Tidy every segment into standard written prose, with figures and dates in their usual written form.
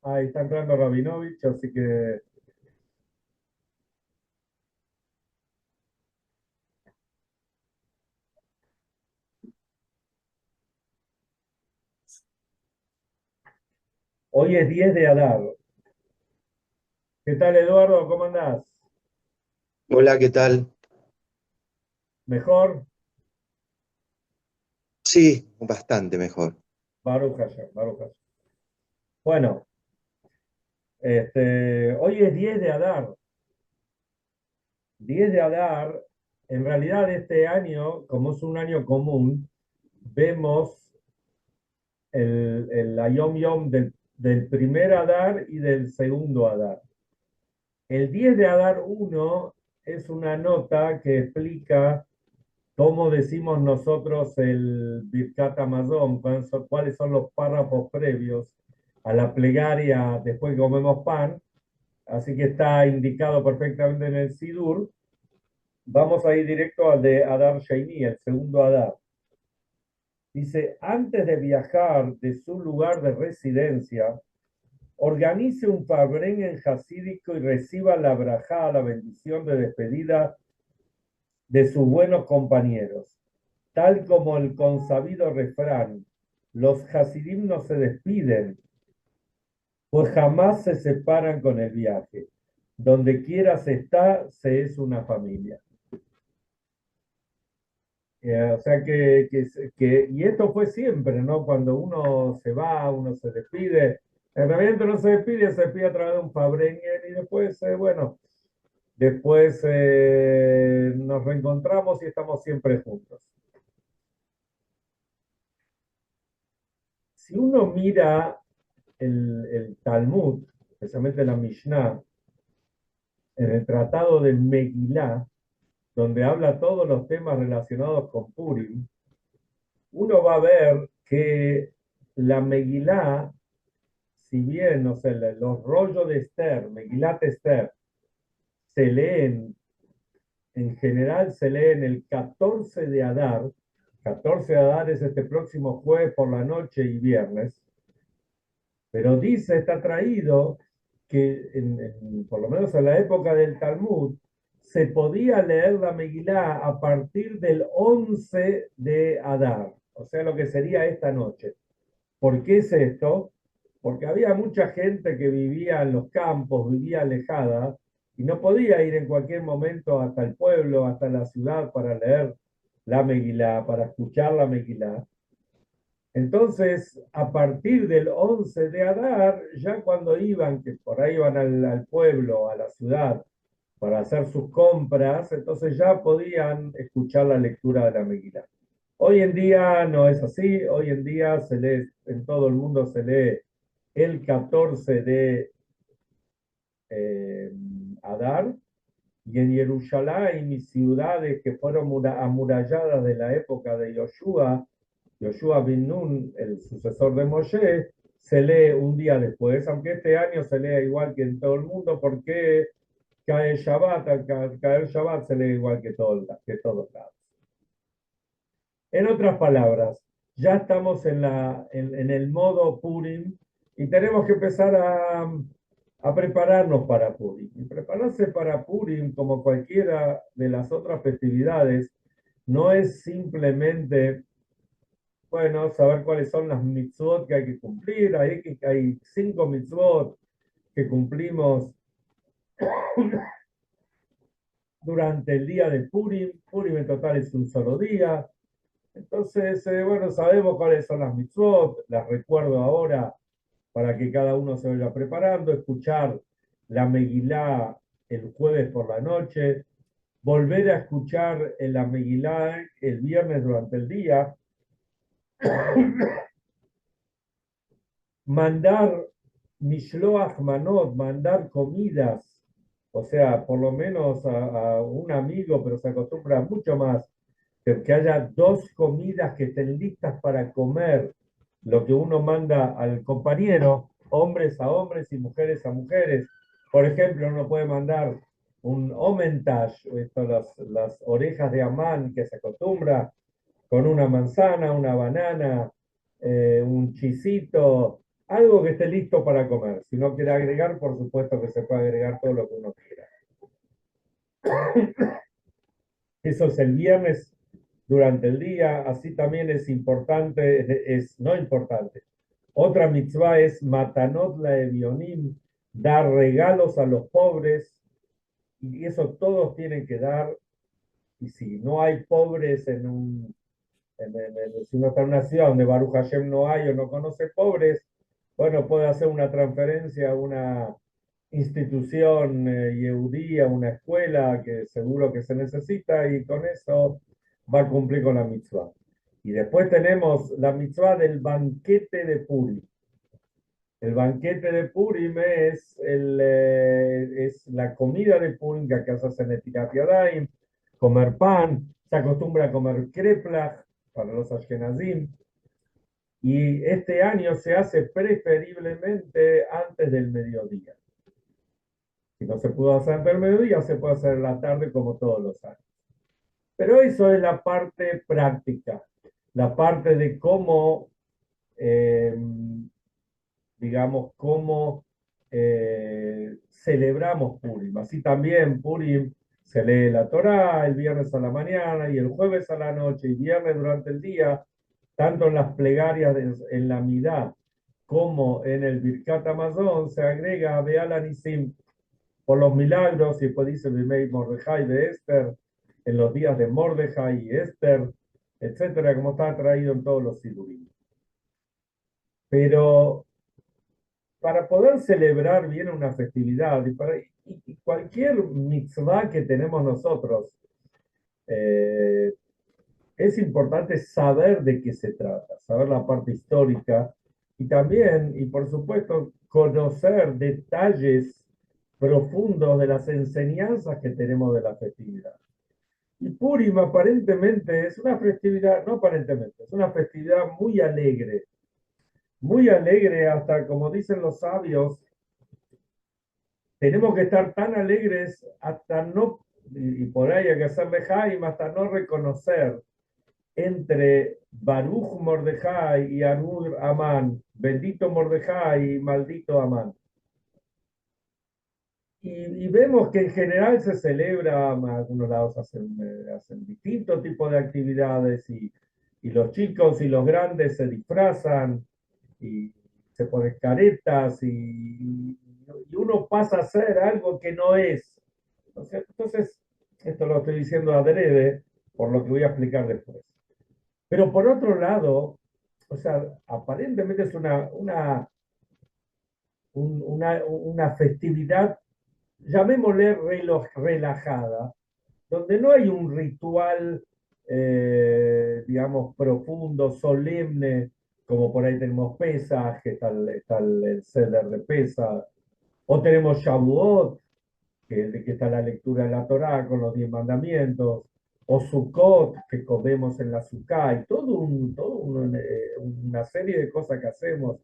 Ahí está entrando Rabinovich, así que hoy es 10 de Adar. ¿Qué tal, Eduardo? ¿Cómo andás? Hola, ¿qué tal? ¿Mejor? Sí, bastante mejor. Baruch Hashem, Baruch Hashem. Bueno, hoy es 10 de Adar. 10 de Adar, en realidad este año, como es un año común, vemos la Yom Yom del primer Adar y del segundo Adar. El 10 de Adar uno es una nota que explica cómo decimos nosotros el Birkat Hamazon, cuáles son los párrafos previos a la plegaria después que comemos pan. Así que está indicado perfectamente en el Sidur. Vamos a ir directo al de Adar Sheini, el segundo Adar. Dice, antes de viajar de su lugar de residencia, organice un fabrengen jasídico y reciba la brajá, la bendición de despedida de sus buenos compañeros. Tal como el consabido refrán, los hasidim no se despiden, pues jamás se separan con el viaje. Donde quiera se está, se es una familia. O sea y esto fue siempre, ¿no? Cuando uno se va, uno se despide. En realidad no se despide a través de un Fabrengen y después, bueno, después nos reencontramos y estamos siempre juntos. Si uno mira el Talmud, especialmente la Mishnah, en el tratado del Megilá, donde habla todos los temas relacionados con Purim, uno va a ver que la Megilá, si bien, no sé, los rollos de Esther, Megilat Esther, se leen, en general se leen el 14 de Adar. 14 de Adar es este próximo jueves por la noche y viernes, pero dice, está traído que por lo menos en la época del Talmud, se podía leer la Megilá a partir del 11 de Adar, o sea, lo que sería esta noche. ¿Por qué es esto? Porque había mucha gente que vivía en los campos, vivía alejada, y no podía ir en cualquier momento hasta el pueblo, hasta la ciudad para leer la Megilá, para escuchar la Megilá. Entonces, a partir del 11 de Adar, ya cuando iban, que por ahí iban al pueblo, a la ciudad, para hacer sus compras, entonces ya podían escuchar la lectura de la Megilá. Hoy en día no es así, hoy en día se lee, en todo el mundo se lee el 14 de eh, Adar, y en Jerusalén y ciudades que fueron amuralladas de la época de Yoshua bin Nun, el sucesor de Moshe, se lee un día después, aunque este año se lee igual que en todo el mundo, porque cae Shabbat, al caer Shabbat se lee igual que todos lados. En otras palabras, ya estamos en el modo Purim y tenemos que empezar a prepararnos para Purim. Y prepararse para Purim, como cualquiera de las otras festividades, no es simplemente, bueno, saber cuáles son las mitzvot que hay que cumplir. Hay 5 mitzvot que cumplimos durante el día de Purim. Purim en total es un solo día. Entonces, bueno, sabemos cuáles son las mitzvot, las recuerdo ahora para que cada uno se vaya preparando, escuchar la Megilá el jueves por la noche, volver a escuchar la Megilá el viernes durante el día, mandar Mishloach Manot, mandar comidas, o sea, por lo menos a un amigo, pero se acostumbra mucho más que haya 2 comidas que estén listas para comer lo que uno manda al compañero, hombres a hombres y mujeres a mujeres. Por ejemplo, uno puede mandar un omentage, las orejas de Amán que se acostumbra, con una manzana, una banana, un chisito, algo que esté listo para comer. Si no quiere agregar, por supuesto que se puede agregar todo lo que uno quiera. Eso es el viernes durante el día. Así también es importante, no importante. Otra mitzvah es matanot la evionim, dar regalos a los pobres. Y eso todos tienen que dar. Y si no hay pobres si uno está en una ciudad donde Baruch Hashem no hay o no conoce pobres, bueno, puede hacer una transferencia a una institución yehudía, una escuela que seguro que se necesita y con eso va a cumplir con la mitzvah. Y después tenemos la mitzvah del banquete de Purim. El banquete de Purim es la comida de Purim que acá se hace en Netilat Yadayim, comer pan, se acostumbra a comer kreplach para los ashkenazim, y este año se hace preferiblemente antes del mediodía. Si no se pudo hacer antes del mediodía, se puede hacer en la tarde como todos los años. Pero eso es la parte práctica, la parte de cómo, eh, digamos, cómo celebramos Purim. Así también Purim se lee la Torá el viernes a la mañana y el jueves a la noche y viernes durante el día, tanto en las plegarias en la Midá como en el Birkat Hamazon, se agrega Be'al Anisim por los milagros, y después dice Bimei Mordejai de Esther, en los días de Mordejai y Esther, etcétera, como está traído en todos los sidurim. Pero para poder celebrar bien una festividad y cualquier mitzvah que tenemos nosotros, eh, es importante saber de qué se trata, saber la parte histórica y también, y por supuesto, conocer detalles profundos de las enseñanzas que tenemos de la festividad. Y Purim aparentemente es una festividad, no aparentemente, es una festividad muy alegre hasta, como dicen los sabios, tenemos que estar tan alegres hasta no, y por ahí hay que hacer lejaim, hasta no reconocer entre Baruch Mordejai y Anur Amán, bendito Mordejai y maldito Amán. Y vemos que en general se celebra, algunos lados hacen distintos tipos de actividades y los chicos y los grandes se disfrazan y se ponen caretas y uno pasa a ser algo que no es. Entonces, esto lo estoy diciendo adrede por lo que voy a explicar después. Pero por otro lado, o sea, aparentemente es una festividad, llamémosle relajada, donde no hay un ritual, digamos, profundo, solemne, como por ahí tenemos Pesaj, que está el Seder de Pesaj, o tenemos Shavuot, que está la lectura de la Torá con los 10 mandamientos, o Sukkot, que comemos en la Sukkah, y una serie de cosas que hacemos.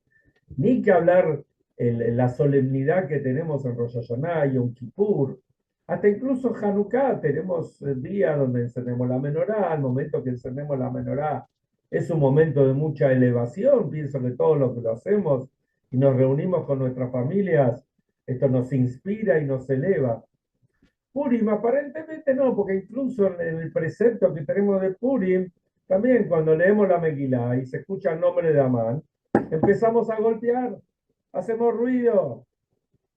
Ni que hablar la solemnidad que tenemos en Rosh Hashanah y Yom Kippur, hasta incluso Hanukkah, tenemos el día donde encendemos la menorá, al momento que encendemos la menorá es un momento de mucha elevación, pienso que todo lo que lo hacemos y nos reunimos con nuestras familias, esto nos inspira y nos eleva. Purim aparentemente no, porque incluso en el precepto que tenemos de Purim, también cuando leemos la Megilá y se escucha el nombre de Amán, empezamos a golpear, hacemos ruido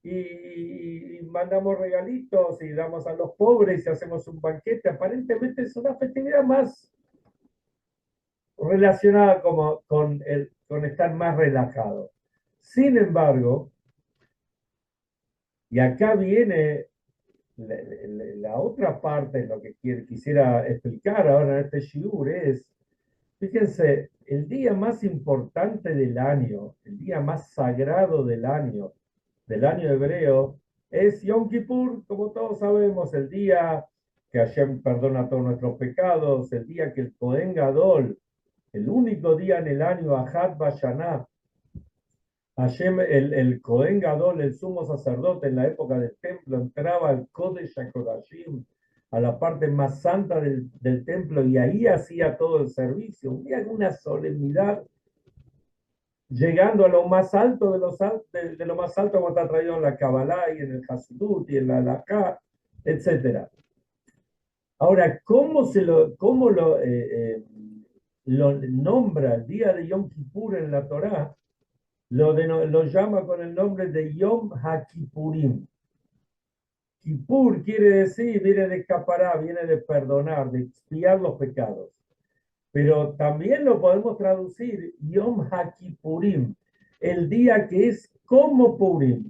y mandamos regalitos y damos a los pobres y hacemos un banquete. Aparentemente es una festividad más relacionada con estar más relajado. Sin embargo, y acá viene la otra parte, lo que quisiera explicar ahora en este shiur es, fíjense, el día más importante del año, el día más sagrado del año hebreo, es Yom Kippur, como todos sabemos, el día que Hashem perdona todos nuestros pecados, el día que el Kohen Gadol, el único día en el año, Ahad Bashanah, Hashem, el Kohen Gadol, el sumo sacerdote en la época del templo, entraba al Kodesh HaKodashim, a la parte más santa del templo, y ahí hacía todo el servicio. Había una solemnidad llegando a lo más alto de lo más alto como está traído en la Kabbalah y en el Hasidut y en la Halajá, etc. Ahora, ¿cómo lo nombra el día de Yom Kippur en la Torá? Lo llama con el nombre de Yom HaKippurim. Kippur quiere decir, viene de capará, viene de perdonar, de expiar los pecados. Pero también lo podemos traducir Yom HaKippurim, el día que es como Purim.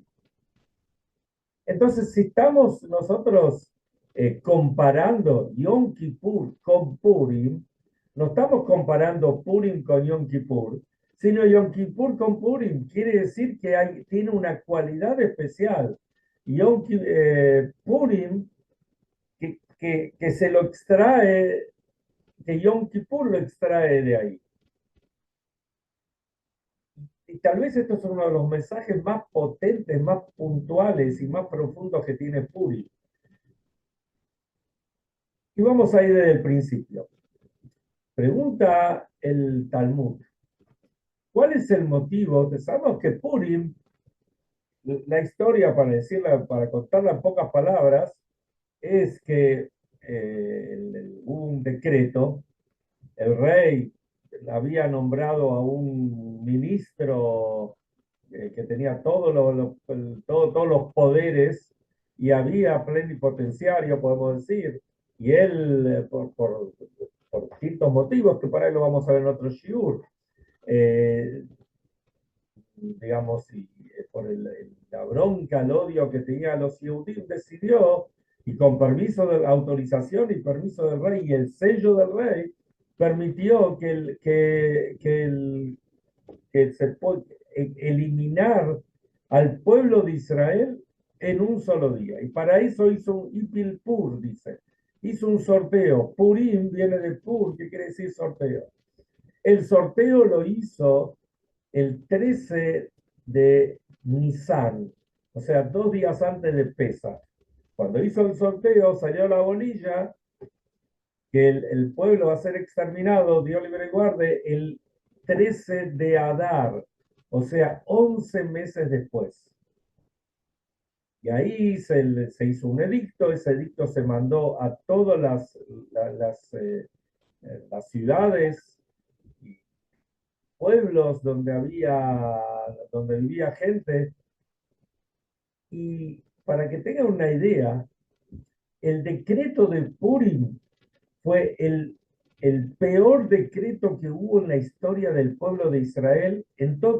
Entonces, si estamos nosotros comparando Yom Kippur con Purim, no estamos comparando Purim con Yom Kippur, sino Yom Kippur con Purim. Quiere decir que tiene una cualidad especial. Purim, que se lo extrae, que Yom Kippur lo extrae de ahí. Y tal vez esto es uno de los mensajes más potentes, más puntuales y más profundos que tiene Purim. Y vamos a ir desde el principio. Pregunta el Talmud. ¿Cuál es el motivo? Sabemos que Purim, la historia, para contarla en pocas palabras, es que hubo un decreto, el rey había nombrado a un ministro que tenía todos los poderes y había plenipotenciario, podemos decir, y él, por distintos motivos, que para él lo vamos a ver en otro shiur, eh, digamos, y por la bronca, el odio que tenía a los Yehudim, decidió, y con permiso de la autorización y permiso del rey y el sello del rey, permitió que se puede eliminar al pueblo de Israel en un solo día. Y para eso hizo un Ipil Pur, dice. Hizo un sorteo. Purim viene de Pur, que quiere decir sorteo. El sorteo lo hizo el 13 de Nisan, o sea, 2 días antes de Pesach. Cuando hizo el sorteo, salió la bolilla que el pueblo va a ser exterminado, Dios libre y guarde, el 13 de Adar, o sea, 11 meses después. Y ahí se hizo un edicto, ese edicto se mandó a todas las ciudades y pueblos donde vivía gente. Y para que tengan una idea, el decreto de Purim fue el peor decreto que hubo en la historia del pueblo de Israel,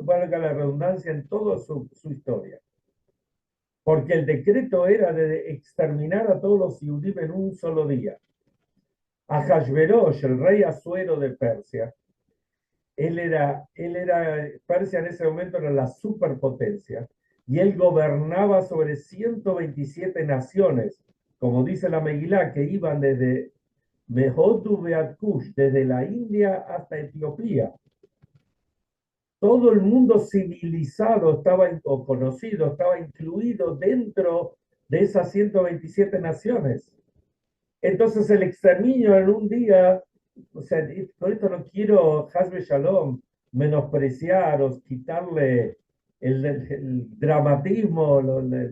valga la redundancia, en toda su historia. Porque el decreto era de exterminar a todos los judíos en un solo día. Ahasverosh, el rey Asuero de Persia, Persia en ese momento era la superpotencia, y él gobernaba sobre 127 naciones, como dice la Megilá, que iban desde Mehodu Beat Kush, desde la India hasta Etiopía. Todo el mundo civilizado o conocido estaba incluido dentro de esas 127 naciones. Entonces el exterminio en un día, o sea, con esto no quiero, Hasbe Shalom, menospreciar o quitarle el dramatismo, la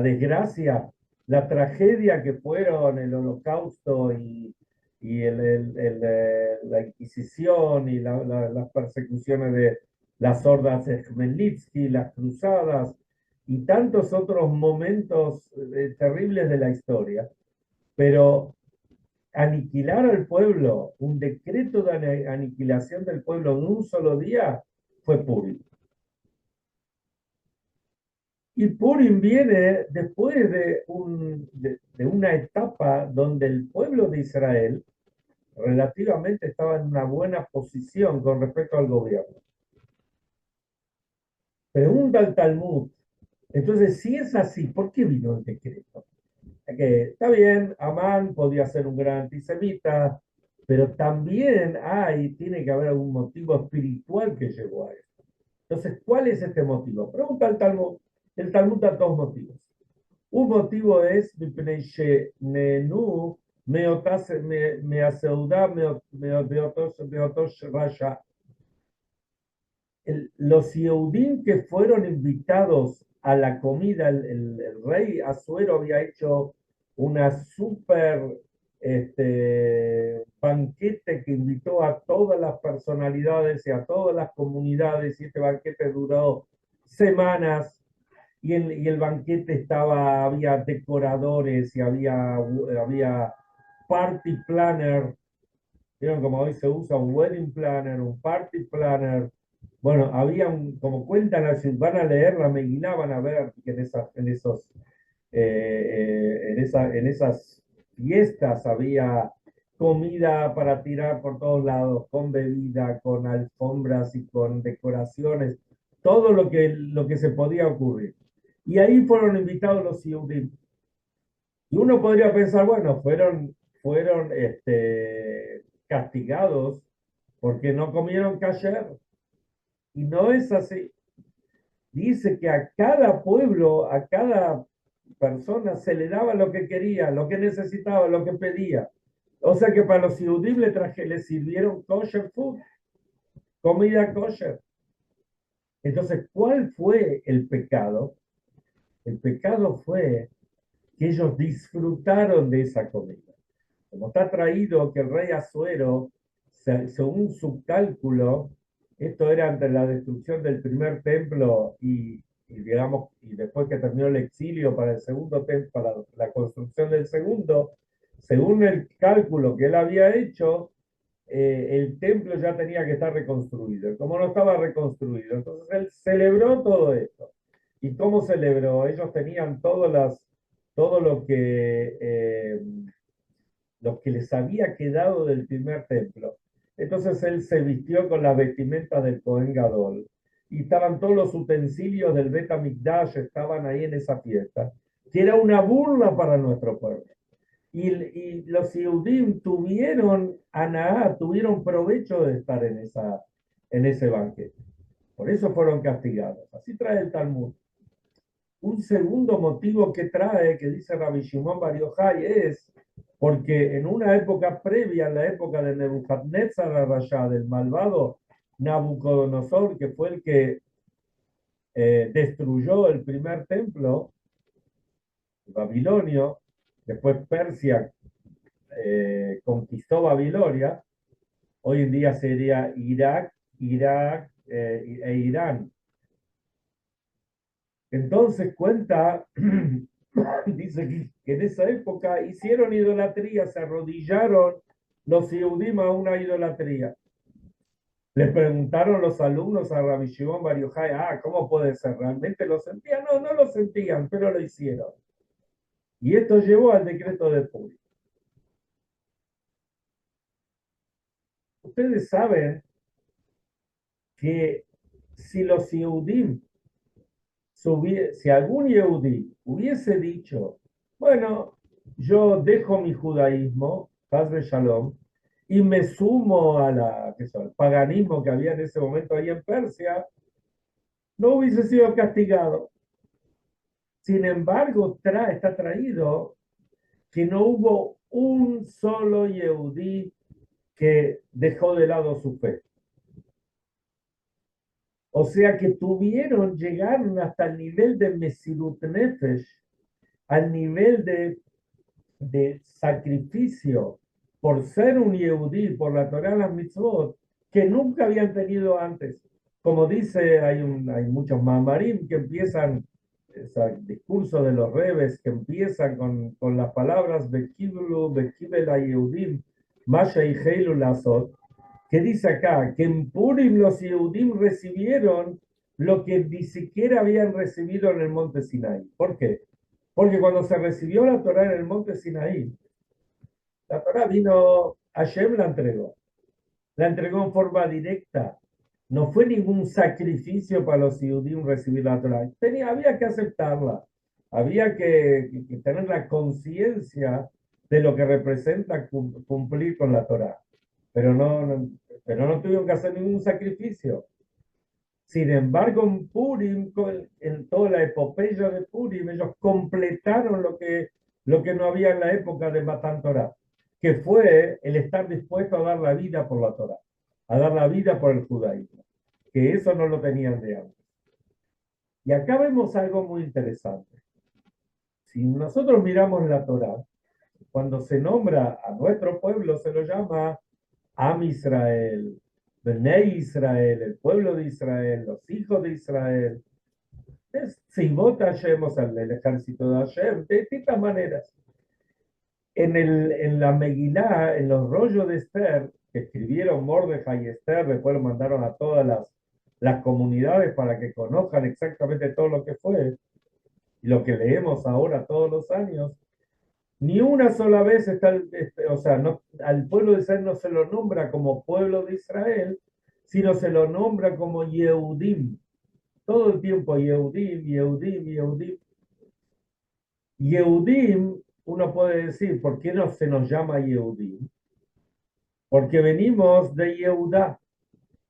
desgracia, la tragedia que fueron el Holocausto y la Inquisición y las persecuciones de las hordas de Khmelnytsky, las cruzadas y tantos otros momentos terribles de la historia. Pero aniquilar al pueblo, un decreto de aniquilación del pueblo en un solo día, fue Purim. Y Purim viene después de una etapa donde el pueblo de Israel relativamente estaba en una buena posición con respecto al gobierno. Pregunta el Talmud. Entonces, si es así, ¿por qué vino el decreto? Que está bien, Amán podía ser un gran antisemita, pero también tiene que haber algún motivo espiritual que llevó a esto. Entonces, ¿cuál es este motivo? Pregunta el Talmud. El Talmud da dos motivos. Un motivo es los Yehudim que fueron invitados a la comida, el rey Asuero había hecho una súper banquete que invitó a todas las personalidades y a todas las comunidades, y este banquete duró semanas, y el banquete había decoradores y había party planner. Vieron como hoy se usa un wedding planner, un party planner. Bueno, como cuentan, si van a leer la Megilá, van a ver que en esas fiestas había comida para tirar por todos lados, con bebida, con alfombras y con decoraciones, todo lo que se podía ocurrir. Y ahí fueron invitados los Yehudim. Y uno podría pensar, bueno, fueron castigados porque no comieron kasher. Y no es así. Dice que a cada pueblo, a cada persona se le daba lo que quería, lo que necesitaba, lo que pedía. O sea que para los judíos les sirvieron kosher food, comida kosher. Entonces, ¿cuál fue el pecado? El pecado fue que ellos disfrutaron de esa comida. Como está traído que el rey Asuero, según su cálculo, esto era ante la destrucción del primer templo digamos, y después que terminó el exilio para el segundo templo, para la construcción del segundo, según el cálculo que él había hecho, el templo ya tenía que estar reconstruido. Como no estaba reconstruido, entonces él celebró todo esto. ¿Y cómo celebró? Ellos tenían todo lo que les había quedado del primer templo. Entonces él se vistió con las vestimentas del Cohen Gadol. Y estaban todos los utensilios del Bet HaMikdash, estaban ahí en esa fiesta, que era una burla para nuestro pueblo. Y los Yehudim tuvieron provecho de estar en ese banquete. Por eso fueron castigados. Así trae el Talmud. Un segundo motivo que trae, que dice Rabbi Shimon Bar Yochai, es porque en una época previa, en la época de Nebuchadnezzar Rasha, del malvado Nabucodonosor, que fue el que destruyó el primer templo babilonio, después Persia conquistó Babilonia, hoy en día sería Irak e Irán. Entonces cuenta, dice que en esa época hicieron idolatría, se arrodillaron los Yehudim a una idolatría. Le preguntaron los alumnos a Rabbi Shimon Bar Yochai, ¿cómo puede ser? ¿Realmente lo sentían? No, no lo sentían, pero lo hicieron. Y esto llevó al decreto de Purim. Ustedes saben que si los Yehudim, si algún Yehudí hubiese dicho, bueno, yo dejo mi judaísmo, paz de Shalom, y me sumo al paganismo que había en ese momento ahí en Persia, no hubiese sido castigado. Sin embargo, está traído que no hubo un solo Yehudí que dejó de lado su fe. O sea que llegaron hasta el nivel de Mesirut Nefesh, al nivel de sacrificio por ser un Yehudí, por la Torah, las mitzvot, que nunca habían tenido antes. Como dice, hay muchos mamarim que empiezan, discurso de los rebes, que empiezan con las palabras Bekiblu, Bekibel a Yehudim, Masha y Heilu Lasot, que dice acá que en Purim los Yehudim recibieron lo que ni siquiera habían recibido en el monte Sinai. ¿Por qué? Porque cuando se recibió la Torah en el monte Sinaí, la Torah vino, Hashem la entregó en forma directa. No fue ningún sacrificio para los judíos recibir la Torah. Había que aceptarla, había que tener la conciencia de lo que representa cumplir con la Torah. Pero no tuvieron que hacer ningún sacrificio. Sin embargo, en Purim, en toda la epopeya de Purim, ellos completaron lo que no había en la época de Matan Torah, que fue el estar dispuesto a dar la vida por la Torah, a dar la vida por el judaísmo. que eso no lo tenían de antes. Y acá vemos algo muy interesante. Si nosotros miramos la Torá, cuando se nombra a nuestro pueblo, se lo llama Am Israel, Bnei Israel, el pueblo de Israel, los hijos de Israel. Es Tzivot Hashem, o sea, el ejército de Hashem, de distintas maneras. En la Megilá, en los rollos de Esther, que escribieron Mordejai y Esther, después lo mandaron a todas las comunidades para que conozcan exactamente todo lo que fue, y lo que leemos ahora todos los años, ni una sola vez está, o sea, no, al pueblo de Israel no se lo nombra como pueblo de Israel, sino se lo nombra como Yehudim. Todo el tiempo Yehudim, Yehudim, Yehudim. Yehudim, uno puede decir, ¿por qué no se nos llama Yehudim? Porque venimos de Yehudá.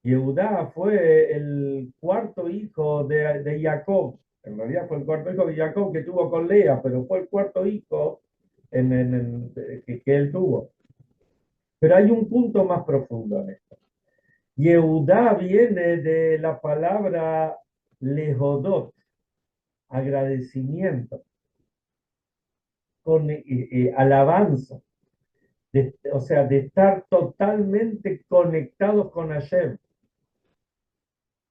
Yehudá fue el cuarto hijo de Jacob. En realidad fue el cuarto hijo de Jacob que tuvo con Lea, pero fue el cuarto hijo que él tuvo. Pero hay un punto más profundo en esto. Yehudá viene de la palabra lehodot, agradecimiento, con alabanza, o sea, de estar totalmente conectados con Hashem.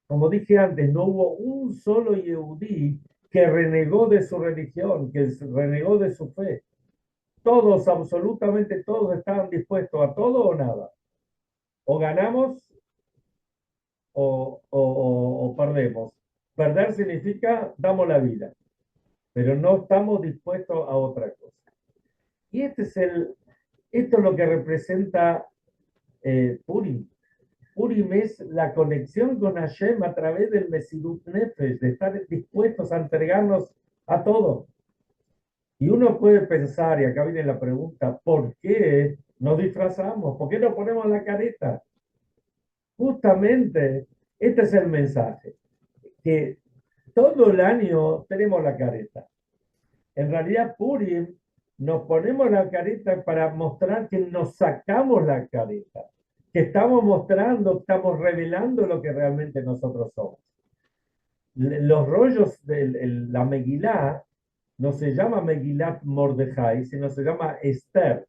Como dije antes, no hubo un solo Yehudí que renegó de su religión, que renegó de su fe. Todos, absolutamente todos, estaban dispuestos a todo o nada. O ganamos o perdemos. Perder significa damos la vida, pero no estamos dispuestos a otra cosa. Y esto es lo que representa Purim. Purim es la conexión con Hashem a través del Mesirut Nefesh, de estar dispuestos a entregarnos a todo. Y uno puede pensar, y acá viene la pregunta, ¿por qué nos disfrazamos? ¿Por qué nos ponemos la careta? Justamente, este es el mensaje, que todo el año tenemos la careta. En realidad, Purim, nos ponemos la careta para mostrar que nos sacamos la careta, que estamos mostrando, estamos revelando lo que realmente nosotros somos. Los rollos de la Megilá no se llama Megilat Mordejai, sino se llama Esther.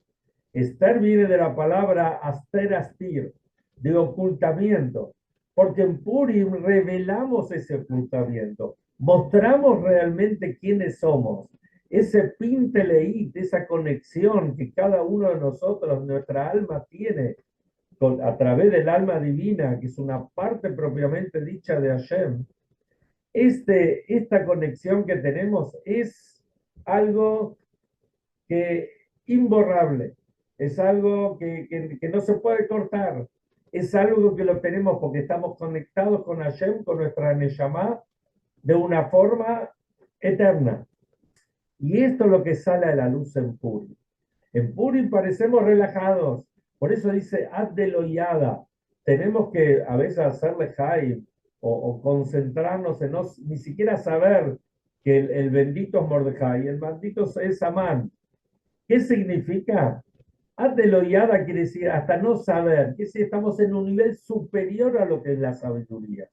Esther viene de la palabra Aster Astir, de ocultamiento, porque en Purim revelamos ese ocultamiento, mostramos realmente quiénes somos, ese pinteleit, esa conexión que cada uno de nosotros, nuestra alma tiene a través del alma divina, que es una parte propiamente dicha de Hashem. Esta conexión que tenemos es algo que imborrable, es algo que no se puede cortar, es algo que lo tenemos porque estamos conectados con Hashem, con nuestra Neshama, de una forma eterna. Y esto es lo que sale a la luz en Purim. En Purim parecemos relajados, por eso dice Ad de Loyada. Tenemos que a veces hacerle Jaim o concentrarnos en ni siquiera saber que el bendito es Mordejai, el bendito es Amán. ¿Qué significa? Adeloyada quiere decir hasta no saber, que si estamos en un nivel superior a lo que es la sabiduría.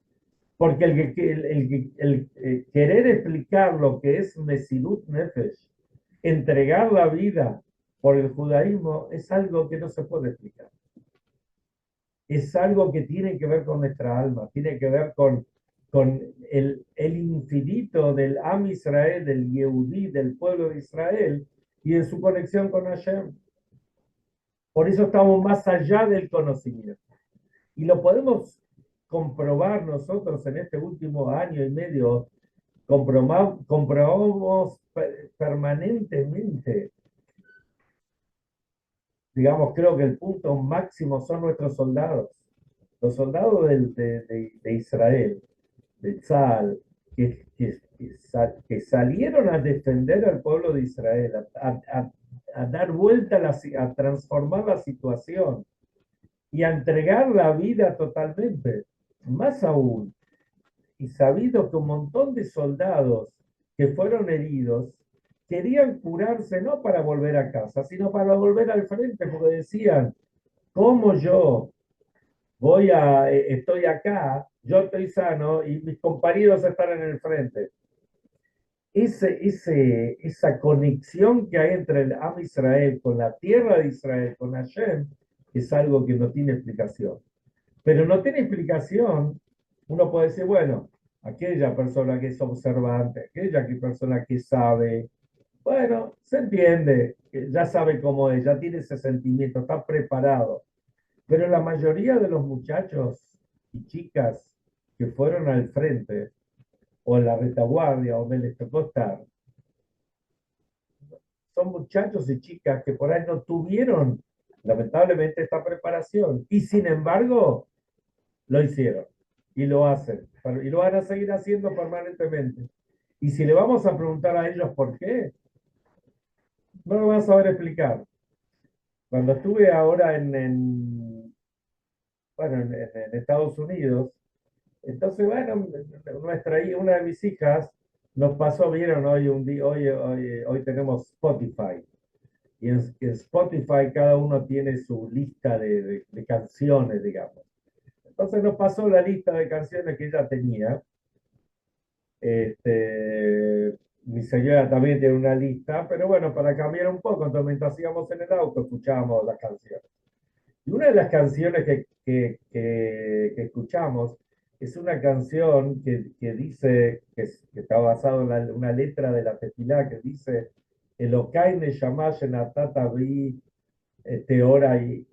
Porque el querer explicar lo que es Mesirut Nefesh, entregar la vida por el judaísmo, es algo que no se puede explicar. Es algo que tiene que ver con nuestra alma, tiene que ver con el infinito del Am Israel, del Yehudí, del pueblo de Israel, y de su conexión con Hashem. Por eso estamos más allá del conocimiento. Y lo podemos comprobar nosotros en este último año y medio, comprobamos permanentemente. Digamos, creo que el punto máximo son nuestros soldados. Los soldados de Israel, de Tzal, que salieron a defender al pueblo de Israel, a dar vuelta, a transformar la situación y a entregar la vida totalmente. Más aún, y sabido que un montón de soldados que fueron heridos querían curarse no para volver a casa, sino para volver al frente, porque decían, ¿cómo yo, estoy acá, yo estoy sano y mis compañeros están en el frente. Esa conexión que hay entre el Am Israel con la tierra de Israel, con Hashem, es algo que no tiene explicación. Pero no tiene explicación, uno puede decir, bueno, aquella persona que es observante, aquella persona que sabe, bueno, se entiende, que ya sabe cómo es, ya tiene ese sentimiento, está preparado. Pero la mayoría de los muchachos y chicas que fueron al frente, o en la retaguardia, donde les tocó estar, son muchachos y chicas que por ahí no tuvieron, lamentablemente, esta preparación. Y sin embargo, lo hicieron y lo hacen. Y lo van a seguir haciendo permanentemente. Y si le vamos a preguntar a ellos por qué, no lo van a saber explicar. Cuando estuve ahora bueno, en Estados Unidos, entonces, bueno, una de mis hijas nos pasó, vieron, hoy tenemos Spotify. Y en Spotify cada uno tiene su lista de canciones, digamos. Entonces nos pasó la lista de canciones que ella tenía. Mi señora también tiene una lista, pero bueno, para cambiar un poco, entonces mientras íbamos en el auto escuchábamos las canciones. Y una de las canciones que escuchamos es una canción que dice, que está basada en una letra de la Tefilá que dice, Elokai Neshama Shenatata Bi Teora, y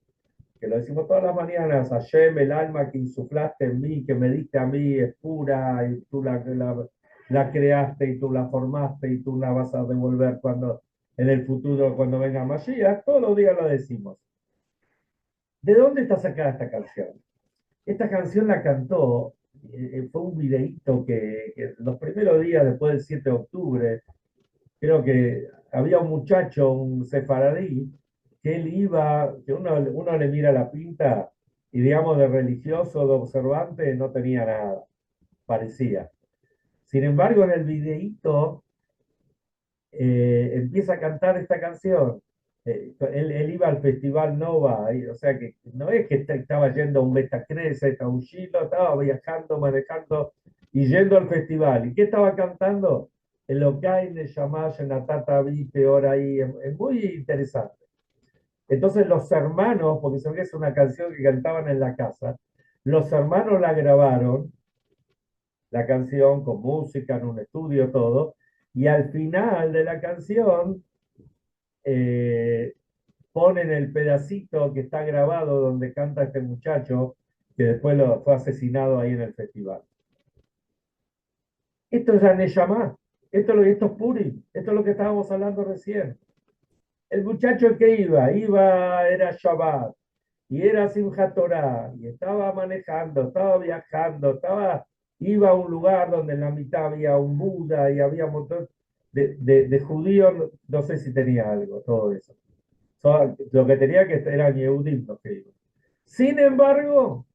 que lo decimos todas las mañanas, Hashem, el alma que insuflaste en mí, que me diste a mí, es pura, y tú la creaste, y tú la formaste, y tú la vas a devolver en el futuro, cuando venga Mashiach, todos los días lo decimos. ¿De dónde está sacada esta canción? Esta canción la cantó, fue un videíto que los primeros días después del 7 de octubre, creo que había un muchacho, un sefaradí, que él iba, que uno le mira la pinta y digamos de religioso, de observante, no tenía nada, parecía. Sin embargo, en el videíto empieza a cantar esta canción. Él iba al Festival Nova, o sea que no es que estaba yendo a un Betacneset, a un Shiloh, estaba viajando, manejando y yendo al festival. ¿Y qué estaba cantando? El Okai Neshama Shenatata Vite ahora ahí, es muy interesante. Entonces los hermanos, porque se ve que es una canción que cantaban en la casa, los hermanos la grabaron, la canción con música, en un estudio, todo, y al final de la canción eh, ponen el pedacito que está grabado donde canta este muchacho que después fue asesinado ahí en el festival. Esto es la Neyamá, esto es Puri, esto es lo que estábamos hablando recién. El muchacho que era Shabbat, y era Simchat Torah, y estaba manejando, estaba viajando, iba a un lugar donde en la mitad había un Buda y había un montón de judíos, no sé si tenía algo, todo eso. Lo que tenía que eran Yehudim los que iban. Sin embargo,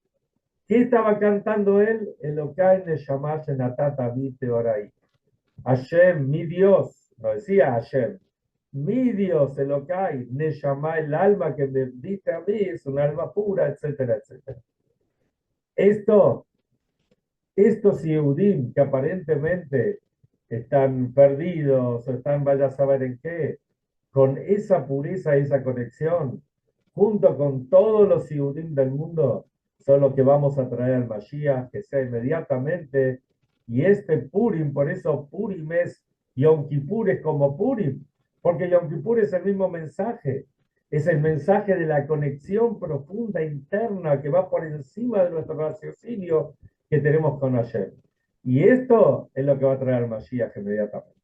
¿qué estaba cantando él? Elokai Neshama Shenatata Vite Orai. Hashem, mi Dios, no decía Hashem, mi Dios, Elokai, Neshama, el alma que me diste a mí, es un alma pura, etcétera, etcétera. Estos Yehudim que aparentemente están perdidos o están, vaya a saber en qué, con esa pureza y esa conexión, junto con todos los Yehudim del mundo, son los que vamos a traer al Mashiach, que sea inmediatamente. Y este Purim, por eso Purim es Yom Kippur, es como Purim, porque Yom Kippur es el mismo mensaje, es el mensaje de la conexión profunda interna que va por encima de nuestro raciocinio que tenemos con Hashem. Y esto es lo que va a traer al Mashiach inmediatamente.